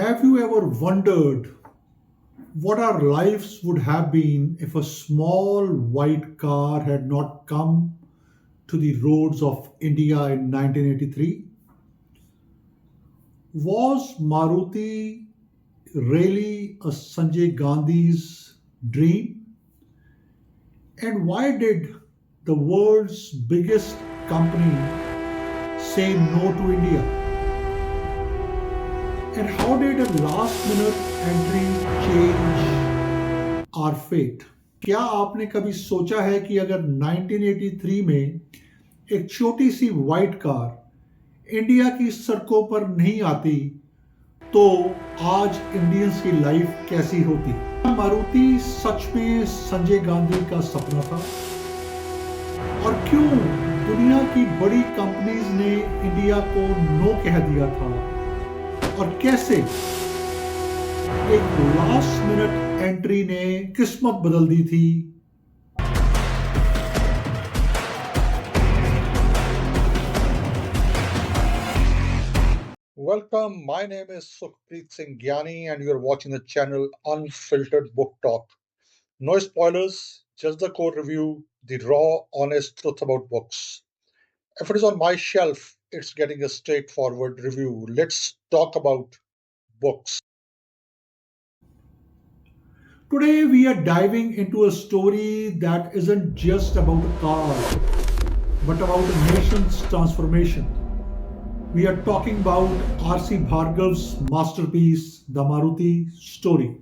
Have you ever wondered what our lives would have been if a small white car had not come to the roads of India in 1983? Was Maruti really a Sanjay Gandhi's dream? And why did the world's biggest company say no to India? And how did a last minute entry change our fate? क्या आपने कभी सोचा है कि अगर 1983 में एक छोटी सी वाइट कार इंडिया की सड़कों पर नहीं आती तो आज इंडियंस की लाइफ कैसी होती? मारुति सच में संजय गांधी का सपना था? और क्यों दुनिया की बड़ी कंपनीज ने इंडिया को नो कह दिया था? और कैसे एक लास्ट मिनट एंट्री ने किस्मत बदल दी थी? Welcome, my name is Sukhpreet Singh Gyani and you're watching the channel Unfiltered Book Talk. No spoilers, just the core review, the raw, honest truth about books. If it is on my shelf, it's getting a straightforward review. Let's talk about books. Today we are diving into a story that isn't just about a car, but about a nation's transformation. We are talking about R.C. Bhargav's masterpiece, The Maruti Story.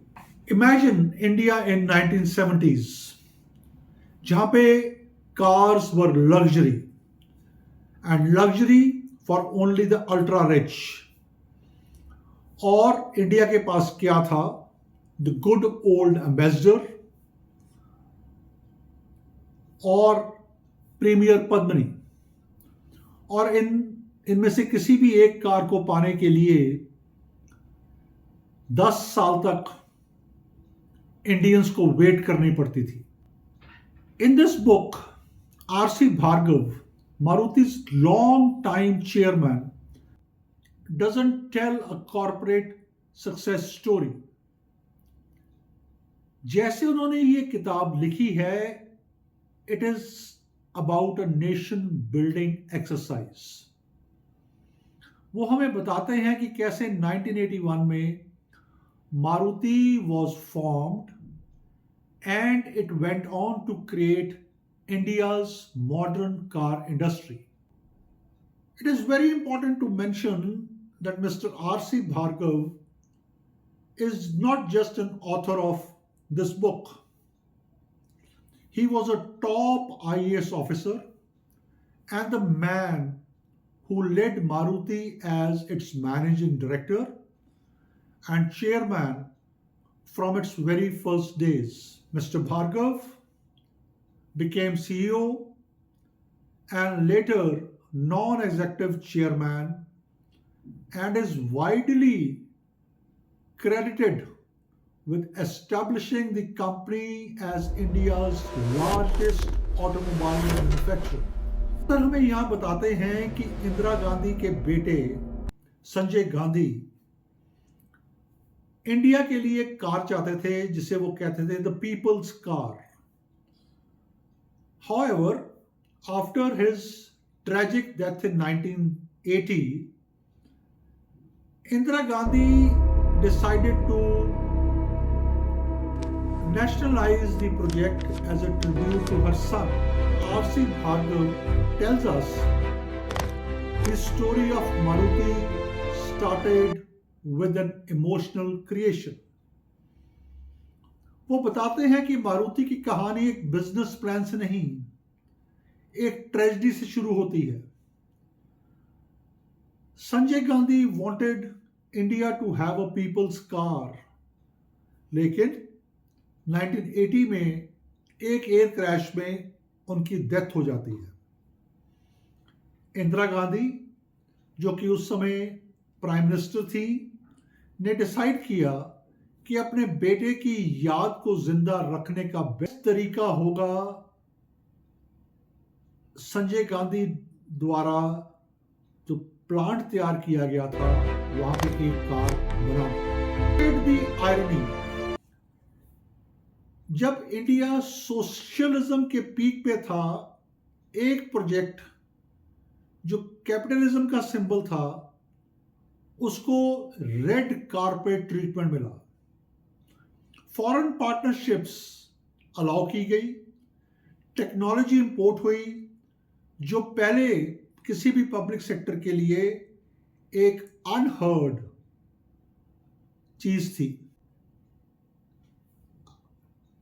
Imagine India in 1970s, जहाँ पे cars were luxury and luxury for only the ultra rich. और India के पास क्या था? The good old ambassador और premiere Padmini. और इनमें से किसी भी एक कार को पाने के लिए 10 साल तक इंडियंस को वेट करनी पड़ती थी। In this book, R C Bhargava, Maruti's long-time chairman, doesn't tell a corporate success story. जैसे उन्होंने ये किताब लिखी है, it is about a nation building exercise. वो हमें बताते हैं कि कैसे 1981 में Maruti was formed and it went on to create India's modern car industry. It is very important to mention that Mr. R.C. Bhargav is not just an author of this book. He was a top IAS officer and the man who led Maruti as its managing director and chairman from its very first days. Mr. Bhargav became CEO and later non-executive chairman and is widely credited with establishing the company as India's largest automobile manufacturer. Sir हमें यहाँ बताते हैं कि इंदिरा गांधी के बेटे Sanjay Gandhi India के लिए car चाहते थे जिसे वो कहते थे the people's car. However, after his tragic death in 1980, Indira Gandhi decided to nationalize the project as a tribute to her son. R.C. Bhargav tells us the story of Maruti started with an emotional creation. वो बताते हैं कि मारुति की कहानी एक business plan से नहीं, एक ट्रेजेडी से शुरू होती है. Sanjay Gandhi wanted India to have a people's car, लेकिन 1980 में एक एयर क्रैश में उनकी डेथ हो जाती है. इंदिरा गांधी, जो कि उस समय प्राइम मिनिस्टर थी, ने डिसाइड किया कि अपने बेटे की याद को जिंदा रखने का बेस्ट तरीका होगा संजय गांधी द्वारा जो प्लांट तैयार किया गया था वहां पे एक कार बनाना. द आयरनी, जब इंडिया सोशलिज्म के पीक पे था, एक प्रोजेक्ट जो कैपिटलिज्म का सिंबल था उसको रेड कारपेट ट्रीटमेंट मिला। फॉरेन पार्टनरशिप्स अलाउ की गई, टेक्नोलॉजी इंपोर्ट हुई जो पहले किसी भी पब्लिक सेक्टर के लिए एक अनहर्ड चीज थी।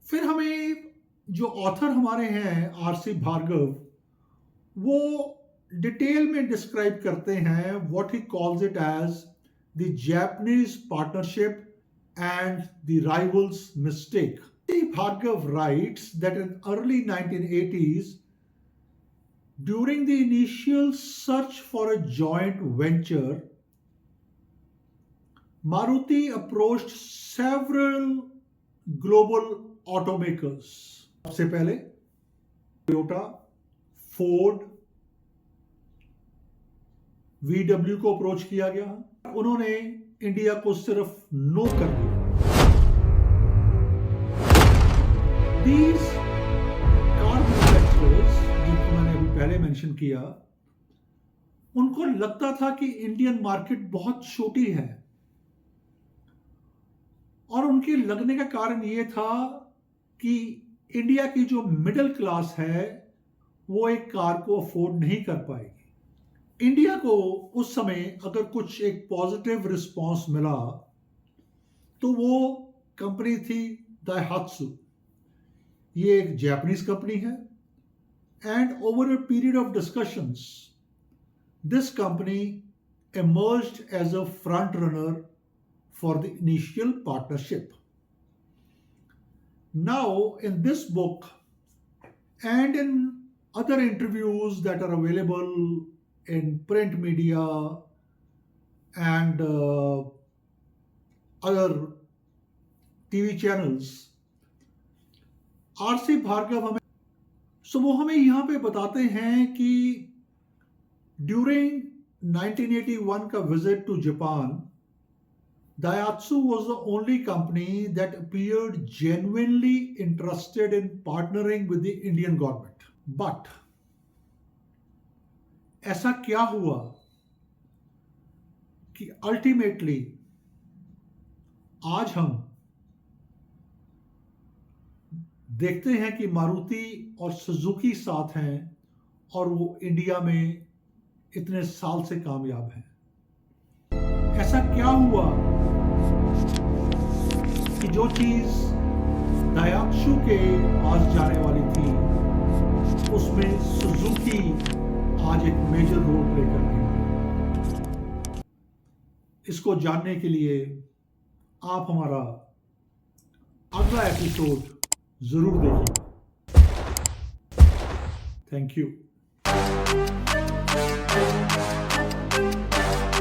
फिर हमें जो ऑथर हमारे हैं आरसी भार्गव, वो डिटेल में डिस्क्राइब करते हैं what he calls it as the Japanese partnership and the rival's mistake. Bhargav writes that in early 1980s, during the initial search for a joint venture, Maruti approached several global automakers. सबसे पहले Toyota, Ford, VW को approach किया गया। उन्होंने India को सिर्फ no कर दिया। These car manufacturers, जिनको मैंने अभी पहले मेंशन किया, उनको लगता था कि इंडियन मार्केट बहुत छोटी है, और उनके लगने का कारण यह था कि इंडिया की जो मिडिल क्लास है वो एक कार को अफोर्ड नहीं कर पाएगी। इंडिया को उस समय अगर कुछ एक पॉजिटिव रिस्पांस मिला तो वो कंपनी थी दाइहात्सु। ये एक जापानीज कंपनी है, and over a period of discussions this company emerged as a front runner for the initial partnership. Now in this book and in other interviews that are available in print media and other TV channels, R C Bhargava वो हमें यहाँ पे बताते हैं कि during 1981 का visit to Japan, Daihatsu was the only company that appeared genuinely interested in partnering with the Indian government. But ऐसा क्या हुआ कि अल्टीमेटली आज हम देखते हैं कि मारुति और सुजुकी साथ हैं और वो इंडिया में इतने साल से कामयाब हैं। ऐसा क्या हुआ कि जो चीज दायात्सु के पास जाने वाली थी उसमें सुजुकी आज एक मेजर रोल प्ले कर रही है। इसको जानने के लिए आप हमारा अगला एपिसोड जरूर देखिए। Thank you.